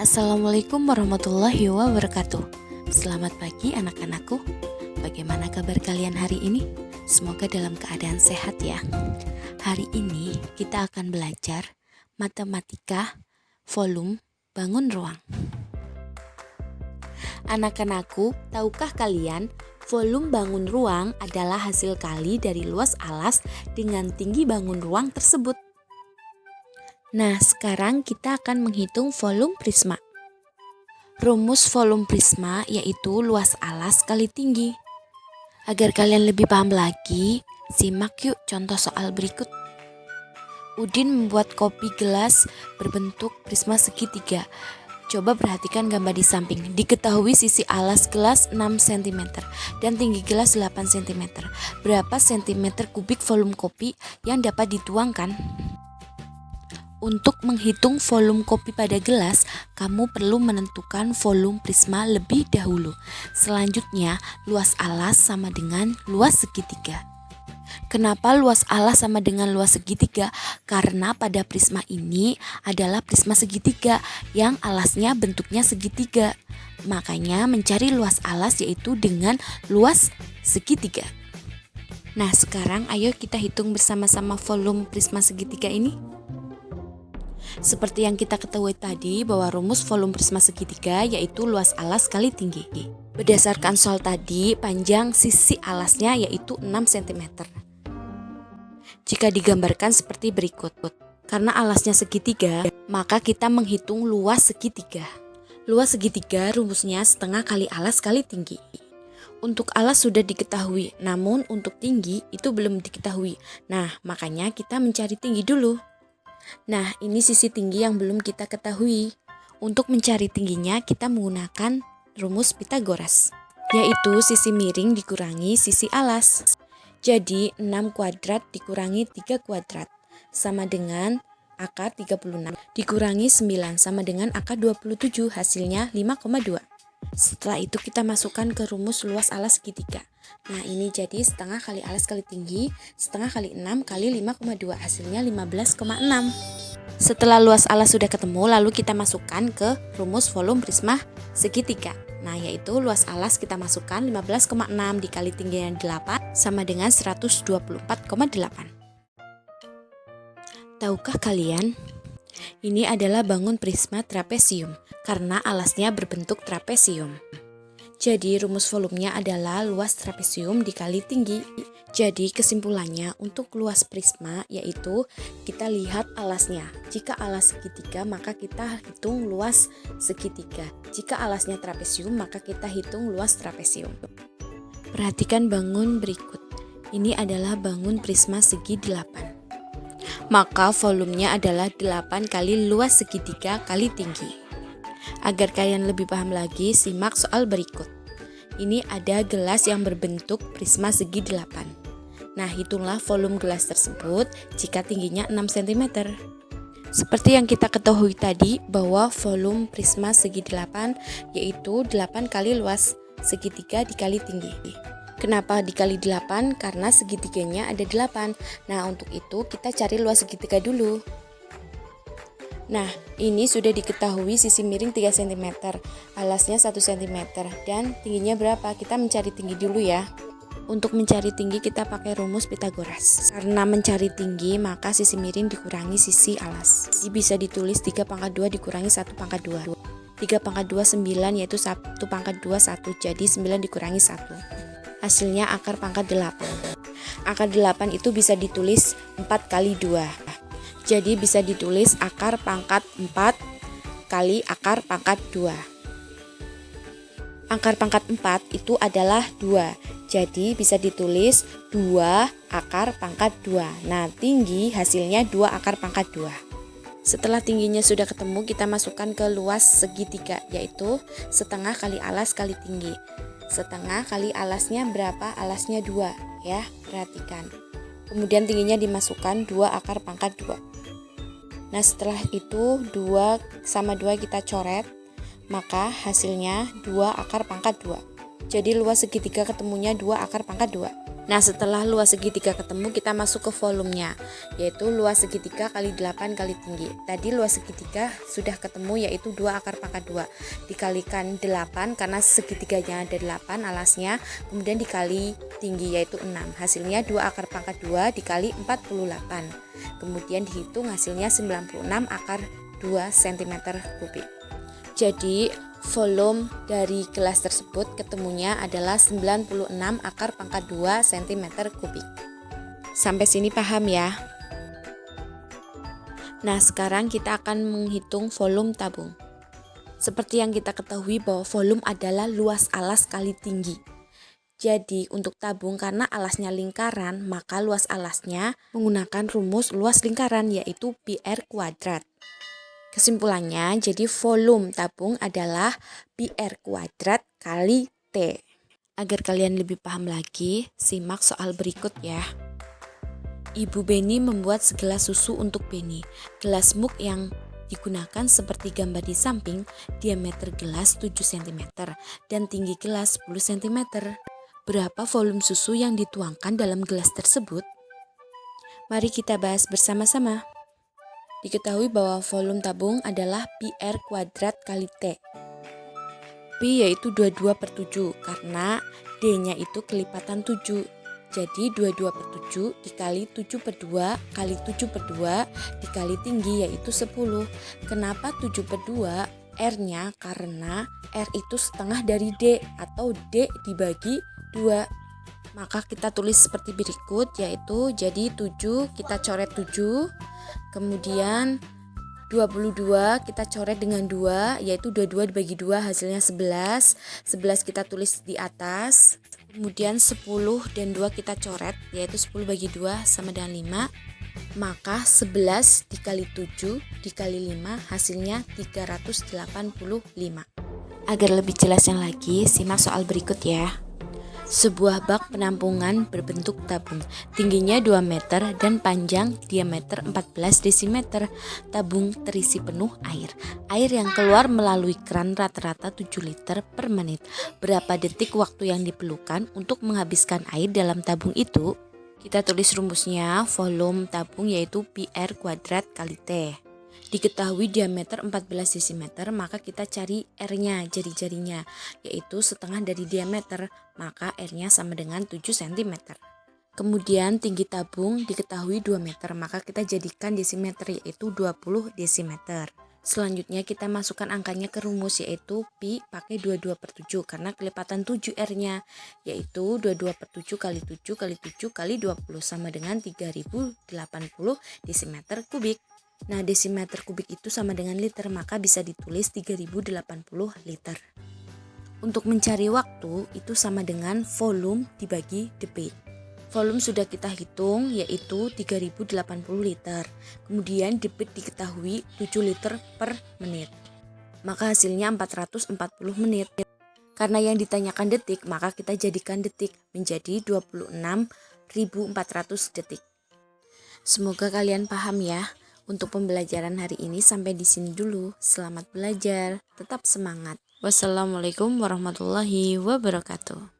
Assalamualaikum warahmatullahi wabarakatuh. Selamat pagi anak-anakku. Bagaimana kabar kalian hari ini? Semoga dalam keadaan sehat ya. Hari ini kita akan belajar matematika volume bangun ruang. Anak-anakku, tahukah kalian volume bangun ruang adalah hasil kali dari luas alas dengan tinggi bangun ruang tersebut? Nah, sekarang kita akan menghitung volume prisma. Rumus volume prisma yaitu luas alas kali tinggi. Agar kalian lebih paham lagi, simak yuk contoh soal berikut. Udin membuat kopi gelas berbentuk prisma segitiga. Coba perhatikan gambar di samping. Diketahui sisi alas gelas 6 cm dan tinggi gelas 8 cm. Berapa cm kubik volume kopi yang dapat dituangkan? Untuk menghitung volume kopi pada gelas, kamu perlu menentukan volume prisma lebih dahulu. Selanjutnya, luas alas sama dengan luas segitiga. Kenapa luas alas sama dengan luas segitiga? Karena pada prisma ini adalah prisma segitiga yang alasnya bentuknya segitiga. Makanya mencari luas alas yaitu dengan luas segitiga. Nah, sekarang ayo kita hitung bersama-sama volume prisma segitiga ini. Seperti yang kita ketahui tadi bahwa rumus volume prisma segitiga yaitu luas alas kali tinggi. Berdasarkan soal tadi, panjang sisi alasnya yaitu 6 cm. Jika digambarkan seperti berikut. Karena alasnya segitiga, maka kita menghitung luas segitiga. Luas segitiga rumusnya setengah kali alas kali tinggi. Untuk alas sudah diketahui, namun untuk tinggi itu belum diketahui. Nah, makanya kita mencari tinggi dulu. Nah, ini sisi tinggi yang belum kita ketahui. Untuk mencari tingginya, kita menggunakan rumus Pythagoras, yaitu sisi miring dikurangi sisi alas. Jadi, 6 kuadrat dikurangi 3 kuadrat, sama dengan akar 36, dikurangi 9, sama dengan akar 27, hasilnya 5,2. Setelah itu kita masukkan ke rumus luas alas segitiga. Nah, ini jadi setengah kali alas kali tinggi, setengah kali 6 kali 5,2, hasilnya 15,6. Setelah luas alas sudah ketemu, lalu kita masukkan ke rumus volume prisma segitiga. Nah, yaitu luas alas kita masukkan 15,6 dikali tingginya 8 sama dengan 124,8. Tahukah kalian? Ini adalah bangun prisma trapesium karena alasnya berbentuk trapesium. Jadi rumus volumenya adalah luas trapesium dikali tinggi. Jadi kesimpulannya untuk luas prisma yaitu kita lihat alasnya. Jika alas segitiga maka kita hitung luas segitiga. Jika alasnya trapesium maka kita hitung luas trapesium. Perhatikan bangun berikut. Ini adalah bangun prisma segi 8. Maka volumenya adalah 8 kali luas segitiga kali tinggi. Agar kalian lebih paham lagi, simak soal berikut. Ini ada gelas yang berbentuk prisma segi 8. Nah, hitunglah volume gelas tersebut jika tingginya 6 cm. Seperti yang kita ketahui tadi bahwa volume prisma segi 8 yaitu 8 kali luas segitiga dikali tinggi. Kenapa dikali 8? Karena segitiganya ada 8. Nah, untuk itu kita cari luas segitiga dulu. Nah, ini sudah diketahui sisi miring 3 cm, alasnya 1 cm, dan tingginya berapa? Kita mencari tinggi dulu ya. Untuk mencari tinggi kita pakai rumus Pythagoras. Karena mencari tinggi, maka sisi miring dikurangi sisi alas. Jadi bisa ditulis 3 pangkat 2 dikurangi 1 pangkat 2. 3 pangkat 2 9, yaitu 1 pangkat 2 1, jadi 9 dikurangi 1. Hasilnya akar pangkat 8. Akar 8 itu bisa ditulis 4 kali 2. Jadi bisa ditulis akar pangkat 4 kali akar pangkat 2. Akar pangkat 4 itu adalah 2. Jadi bisa ditulis 2 akar pangkat 2. Nah, tinggi hasilnya 2 akar pangkat 2. Setelah tingginya sudah ketemu, kita masukkan ke luas segitiga, yaitu setengah kali alas kali tinggi. Setengah kali alasnya berapa? Alasnya 2 ya, perhatikan. Kemudian tingginya dimasukkan 2 akar pangkat 2. Nah, setelah itu 2 sama 2 kita coret, maka hasilnya 2 akar pangkat 2. Jadi luas segitiga ketemunya 2 akar pangkat 2. Nah, setelah luas segitiga ketemu, kita masuk ke volumenya, yaitu luas segitiga kali 8 kali tinggi. Tadi luas segitiga sudah ketemu, yaitu 2 akar pangkat 2 dikalikan 8 karena segitiganya ada 8 alasnya, kemudian dikali tinggi yaitu 6. Hasilnya 2 akar pangkat 2 dikali 48. Kemudian dihitung hasilnya 96 akar 2 cm kubik. Jadi volume dari gelas tersebut ketemunya adalah 96 akar pangkat 2 cm kubik. Sampai sini paham ya? Nah, sekarang kita akan menghitung volume tabung. Seperti yang kita ketahui bahwa volume adalah luas alas kali tinggi. Jadi untuk tabung karena alasnya lingkaran, maka luas alasnya menggunakan rumus luas lingkaran yaitu pi r kuadrat. Kesimpulannya, jadi volume tabung adalah pi r kuadrat kali T. Agar kalian lebih paham lagi, simak soal berikut ya. Ibu Beni membuat segelas susu untuk Beni. Gelas mug yang digunakan seperti gambar di samping, diameter gelas 7 cm dan tinggi gelas 10 cm. Berapa volume susu yang dituangkan dalam gelas tersebut? Mari kita bahas bersama-sama. Diketahui bahwa volume tabung adalah pi r kuadrat kali T. Pi yaitu 22/7 karena D-nya itu kelipatan 7. Jadi 22/7 dikali 7/2 kali 7/2 dikali tinggi yaitu 10. Kenapa 7/2? R-nya karena R itu setengah dari D atau D dibagi 2. Maka kita tulis seperti berikut, yaitu jadi 7 kita coret 7. Kemudian 22 kita coret dengan 2, yaitu 22 dibagi 2 hasilnya 11. 11 kita tulis di atas. Kemudian 10 dan 2 kita coret, yaitu 10 bagi 2 sama dengan 5. Maka 11 dikali 7 dikali 5 hasilnya 385. Agar lebih jelasnya lagi, simak soal berikut ya. Sebuah bak penampungan berbentuk tabung, tingginya 2 meter dan panjang diameter 14 desimeter. Tabung terisi penuh air. Air yang keluar melalui keran rata-rata 7 liter per menit. Berapa detik waktu yang diperlukan untuk menghabiskan air dalam tabung itu? Kita tulis rumusnya, volume tabung yaitu pi r kuadrat kali T. Diketahui diameter 14 cm, maka kita cari R-nya, jari-jarinya, yaitu setengah dari diameter, maka R-nya sama dengan 7 cm. Kemudian tinggi tabung diketahui 2 meter, maka kita jadikan desimeter, yaitu 20 desimeter. Selanjutnya kita masukkan angkanya ke rumus, yaitu pi pakai 22/7 karena kelipatan 7 R-nya, yaitu 22/7 kali 7 kali 7 kali 20 sama dengan 3080 desimeter kubik. Nah, desimeter kubik itu sama dengan liter, maka bisa ditulis 3080 liter. Untuk mencari waktu, itu sama dengan volume dibagi debit. Volume sudah kita hitung, yaitu 3080 liter. Kemudian debit diketahui 7 liter per menit. Maka hasilnya 440 menit. Karena yang ditanyakan detik, maka kita jadikan detik menjadi 26.400 detik. Semoga kalian paham ya. Untuk pembelajaran hari ini sampai di sini dulu. Selamat belajar, tetap semangat. Wassalamualaikum warahmatullahi wabarakatuh.